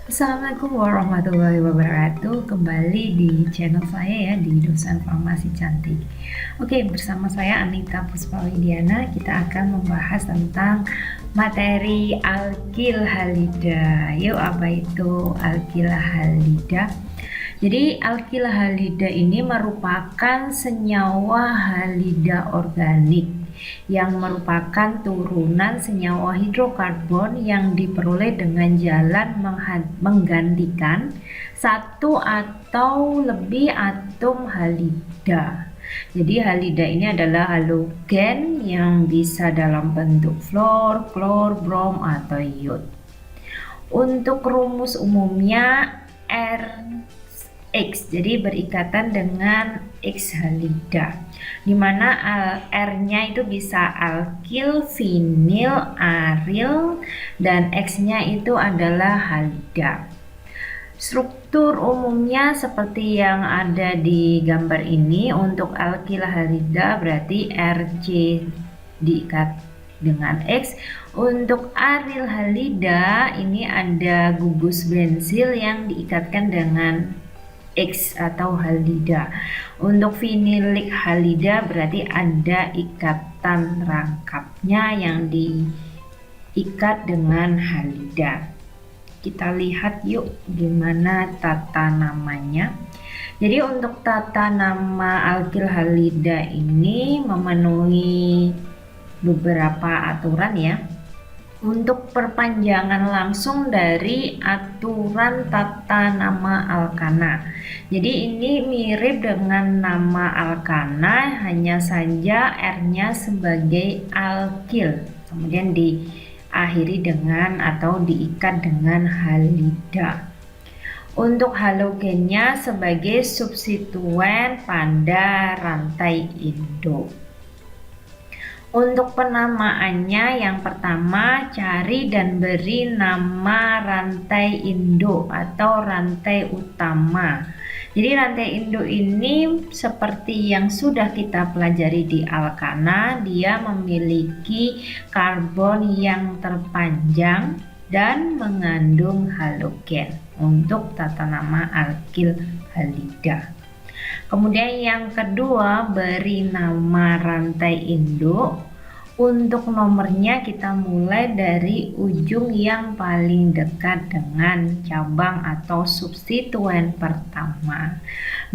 Assalamualaikum warahmatullahi wabarakatuh. Kembali di channel saya ya, di Dosen Farmasi Cantik. Oke, bersama saya Anita Puspawidiana. Kita akan membahas tentang materi alkil halida. Yuk, apa itu alkil halida? Jadi alkil halida ini merupakan senyawa halida organik yang merupakan turunan senyawa hidrokarbon yang diperoleh dengan jalan menggantikan satu atau lebih atom halida. Jadi halida ini adalah halogen yang bisa dalam bentuk fluor, klor, brom, atau iod. Untuk rumus umumnya X, jadi berikatan dengan X halida, dimana R-nya itu bisa alkil, vinil, aril, dan X-nya itu adalah halida. Struktur umumnya seperti yang ada di gambar ini. Untuk alkil halida berarti Rc diikat dengan X. Untuk aril halida ini ada gugus bensil yang diikatkan dengan X atau halida. Untuk vinilik halida berarti ada ikatan rangkapnya yang diikat dengan halida. Kita lihat yuk gimana tata namanya. Jadi untuk tata nama alkil halida ini memenuhi beberapa aturan ya. Untuk perpanjangan langsung dari aturan tata nama alkana. Jadi ini mirip dengan nama alkana, hanya saja R-nya sebagai alkil, kemudian diakhiri dengan atau diikat dengan halida. Untuk halogennya sebagai substituen pada rantai indo. Untuk penamaannya, yang pertama cari dan beri nama rantai indo atau rantai utama. Jadi rantai indo ini seperti yang sudah kita pelajari di alkana, dia memiliki karbon yang terpanjang dan mengandung halogen untuk tata nama alkil halida. Kemudian yang kedua, beri nama rantai induk. Untuk nomornya kita mulai dari ujung yang paling dekat dengan cabang atau substituen pertama.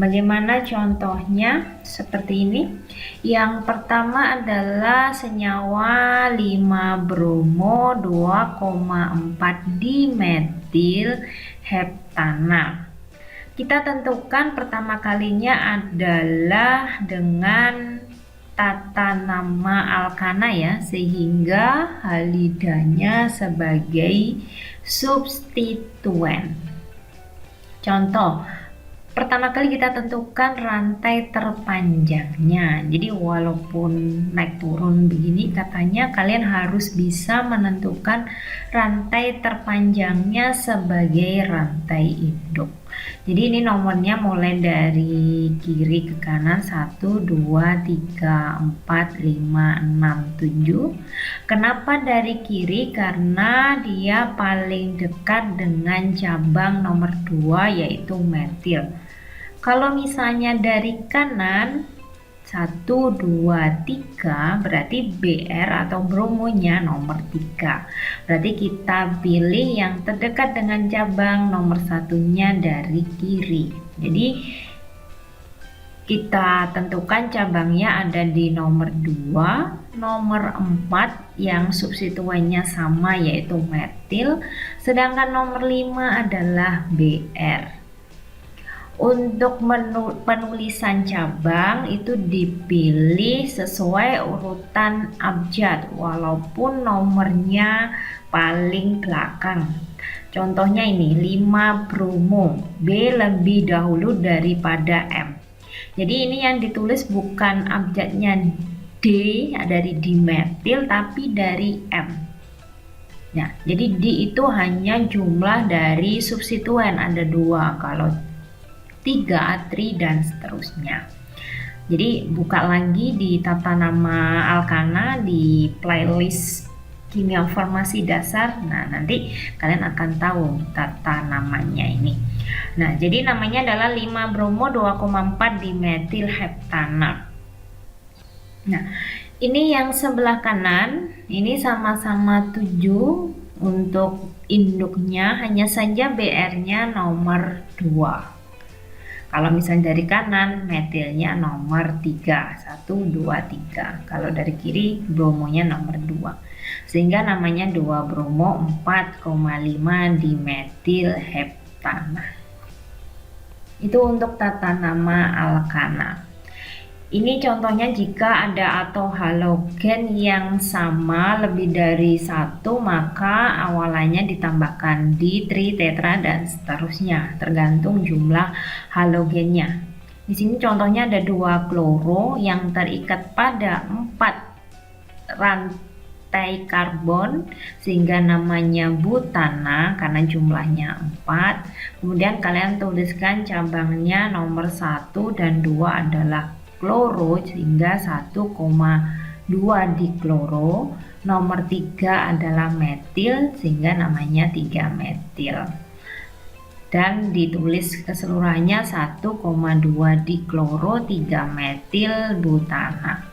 Bagaimana contohnya? Seperti ini. Yang pertama adalah senyawa 5-bromo 2,4 dimetil heptana. Kita tentukan pertama kalinya adalah dengan tata nama alkana ya, sehingga halidanya sebagai substituen. Contoh, pertama kali kita tentukan rantai terpanjangnya. Jadi walaupun naik turun begini, katanya kalian harus bisa menentukan rantai terpanjangnya sebagai rantai induk. Jadi ini nomornya mulai dari kiri ke kanan 1, 2, 3, 4, 5, 6, 7. Kenapa dari kiri? Karena dia paling dekat dengan cabang nomor 2 yaitu metil. Kalau misalnya dari kanan 1, 2, 3 berarti BR atau bromonya nomor 3. Berarti kita pilih yang terdekat dengan cabang nomor satunya dari kiri. Jadi kita tentukan cabangnya ada di nomor 2, nomor 4 yang substituennya sama yaitu metil, sedangkan nomor 5 adalah BR. Untuk penulisan cabang itu dipilih sesuai urutan abjad walaupun nomornya paling belakang. Contohnya ini 5 bromo, B lebih dahulu daripada M. Jadi ini yang ditulis bukan abjadnya D dari dimetil tapi dari M. Nah, jadi D itu hanya jumlah dari substituen, ada 2, kalau 3 atri dan seterusnya. Jadi buka lagi di tata nama alkana di playlist kimia formasi dasar. Nah, nanti kalian akan tahu tata namanya ini. Nah, jadi namanya adalah 5-bromo 2,4 dimetil heptana. Nah, ini yang sebelah kanan, ini sama-sama 7 untuk induknya, hanya saja BR-nya nomor 2. Kalau misalnya dari kanan, metilnya nomor 3, 1, 2, 3. Kalau dari kiri, bromonya nomor 2. Sehingga namanya 2-bromo 4,5 dimetil heptana. Itu untuk tata nama alkana. Ini contohnya jika ada atom halogen yang sama lebih dari 1, maka awalannya ditambahkan di, tri, tetra, dan seterusnya, tergantung jumlah halogennya. Di sini contohnya ada 2 kloro yang terikat pada 4 rantai karbon sehingga namanya butana karena jumlahnya 4. Kemudian kalian tuliskan cabangnya nomor 1 dan 2 adalah kloro sehingga 1,2 dikloro. Nomor 3 adalah metil sehingga namanya 3 metil. Dan ditulis keseluruhannya 1,2 dikloro 3 metil butana.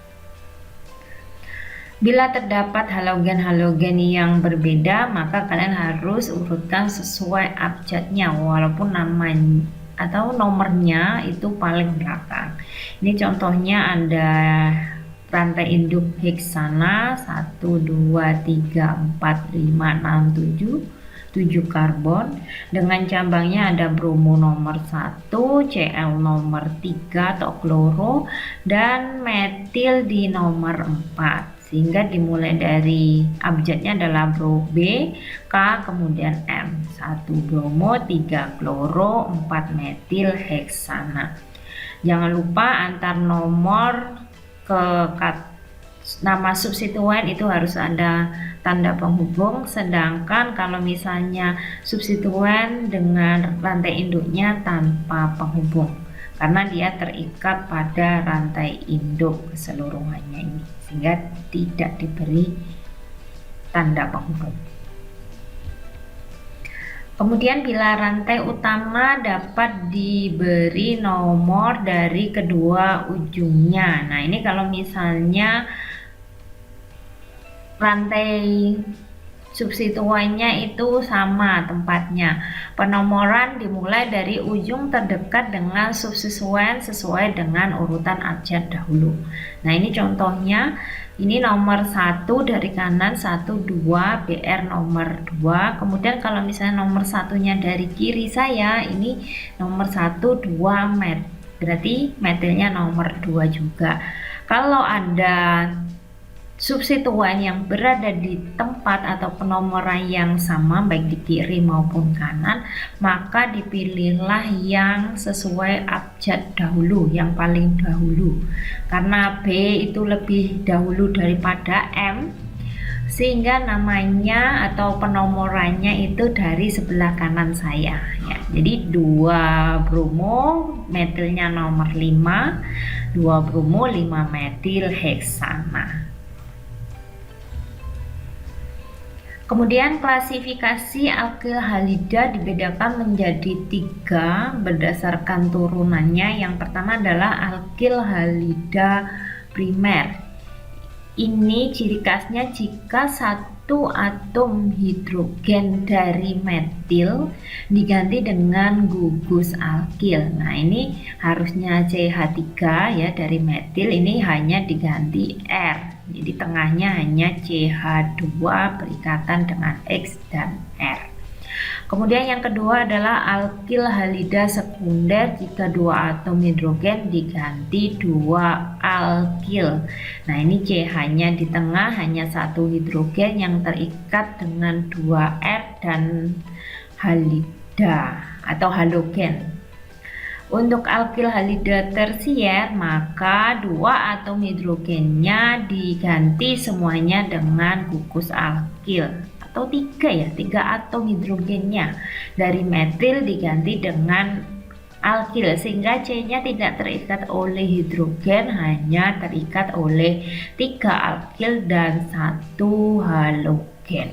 Bila terdapat halogen-halogen yang berbeda, maka kalian harus urutkan sesuai abjadnya walaupun namanya atau nomornya itu paling belakang. Ini contohnya ada rantai induk heksana 1, 2, 3, 4, 5, 6, 7 karbon. Dengan cabangnya ada bromo nomor 1, Cl nomor 3 atau kloro, dan metil di nomor 4. Sehingga dimulai dari abjadnya adalah bro B, K, kemudian M. 1 bromo, 3 kloro, 4 metil heksana. Jangan lupa antar nomor ke nama substituen itu harus ada tanda penghubung, sedangkan kalau misalnya substituen dengan rantai induknya tanpa penghubung karena dia terikat pada rantai induk keseluruhannya ini sehingga tidak diberi tanda penghubung. Kemudian bila rantai utama dapat diberi nomor dari kedua ujungnya. Nah, ini kalau misalnya rantai substituennya itu sama tempatnya, penomoran dimulai dari ujung terdekat dengan substituen sesuai dengan urutan abjad dahulu. Nah, ini contohnya, ini nomor 1 dari kanan 1, 2, BR nomor 2. Kemudian kalau misalnya nomor satunya dari kiri saya, ini nomor 1, 2 met, berarti metilnya nomor 2 juga. Kalau ada substituen yang berada di tempat atau penomoran yang sama baik di kiri maupun kanan, maka dipilihlah yang sesuai abjad dahulu, yang paling dahulu. Karena B itu lebih dahulu daripada M, sehingga namanya atau penomorannya itu dari sebelah kanan saya ya. Jadi 2 bromo metilnya nomor 5, 2 bromo 5 metil heksana. Kemudian klasifikasi alkil halida dibedakan menjadi 3 berdasarkan turunannya. Yang pertama adalah alkil halida primer. Ini ciri khasnya jika satu atom hidrogen dari metil diganti dengan gugus alkil. Nah, ini harusnya CH3 ya dari metil, ini hanya diganti R. Jadi tengahnya hanya CH2 berikatan dengan X dan R. Kemudian yang kedua adalah alkil halida sekunder jika 2 atom hidrogen diganti 2 alkil. Nah, ini CH-nya di tengah hanya 1 hidrogen yang terikat dengan 2 R dan halida atau halogen. Untuk alkil halida tersier, maka 2 atom hidrogennya diganti semuanya dengan gugus alkil, atau 3 atom hidrogennya dari metil diganti dengan alkil, sehingga C-nya tidak terikat oleh hidrogen, hanya terikat oleh 3 alkil dan 1 halogen.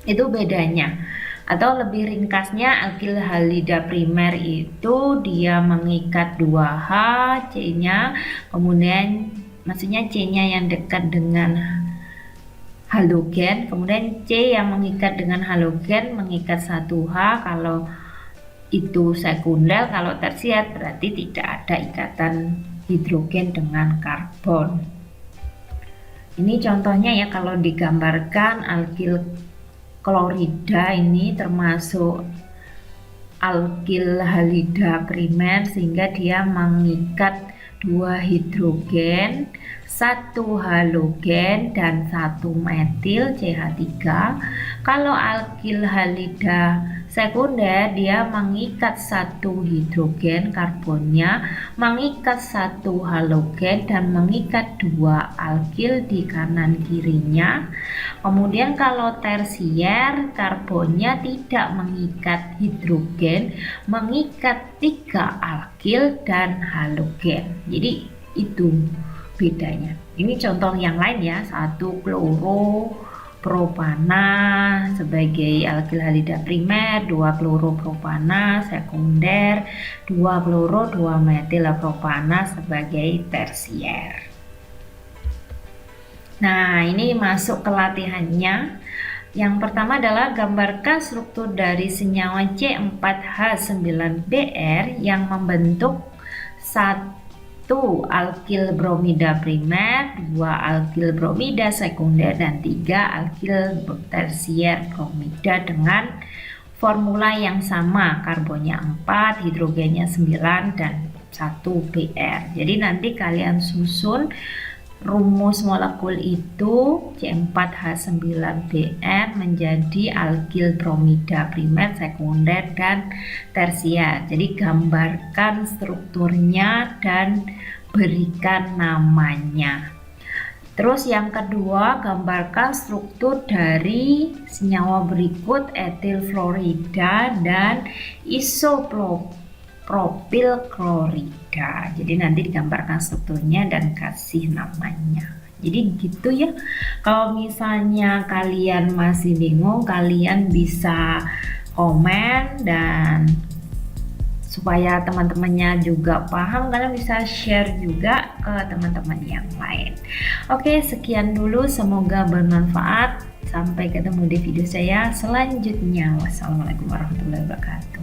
Itu bedanya. Atau lebih ringkasnya, alkil halida primer itu dia mengikat 2H, C-nya, kemudian maksudnya C-nya yang dekat dengan halogen, kemudian C yang mengikat dengan halogen mengikat 1H. Kalau itu sekunder, kalau tersier berarti tidak ada ikatan hidrogen dengan karbon. Ini contohnya ya, kalau digambarkan alkil klorida ini termasuk alkil halida primer, sehingga dia mengikat 2 hidrogen, 1 halogen dan 1 metil CH3. Kalau alkil halida sekunder, dia mengikat 1 hidrogen karbonnya, mengikat 1 halogen dan mengikat 2 alkil di kanan kirinya. Kemudian kalau tersier, karbonnya tidak mengikat hidrogen, mengikat 3 alkil dan halogen. Jadi itu bedanya. Ini contoh yang lain ya, 1 kloropropana sebagai alkil halida primer, 2 kloropropana sekunder, 2 kloro 2 metilpropana sebagai tersier. Nah, ini masuk ke latihannya. Yang pertama adalah gambarkan struktur dari senyawa C4H9Br yang membentuk 1 alkil bromida primer, 2 alkil bromida sekunder, dan 3 alkil tersier bromida dengan formula yang sama, karbonnya 4, hidrogennya 9, dan 1 Br. Jadi nanti kalian susun rumus molekul itu, C4H9Br menjadi alkil bromida primer, sekunder, dan tersier. Jadi gambarkan strukturnya dan berikan namanya. Terus yang kedua, gambarkan struktur dari senyawa berikut, etil fluorida dan isopropil klorida. Jadi nanti digambarkan strukturnya dan kasih namanya. Jadi gitu ya. Kalau misalnya kalian masih bingung, kalian bisa komen, dan supaya teman-temannya juga paham, kalian bisa share juga ke teman-teman yang lain. Oke, sekian dulu, semoga bermanfaat. Sampai ketemu di video saya selanjutnya. Wassalamualaikum warahmatullahi wabarakatuh.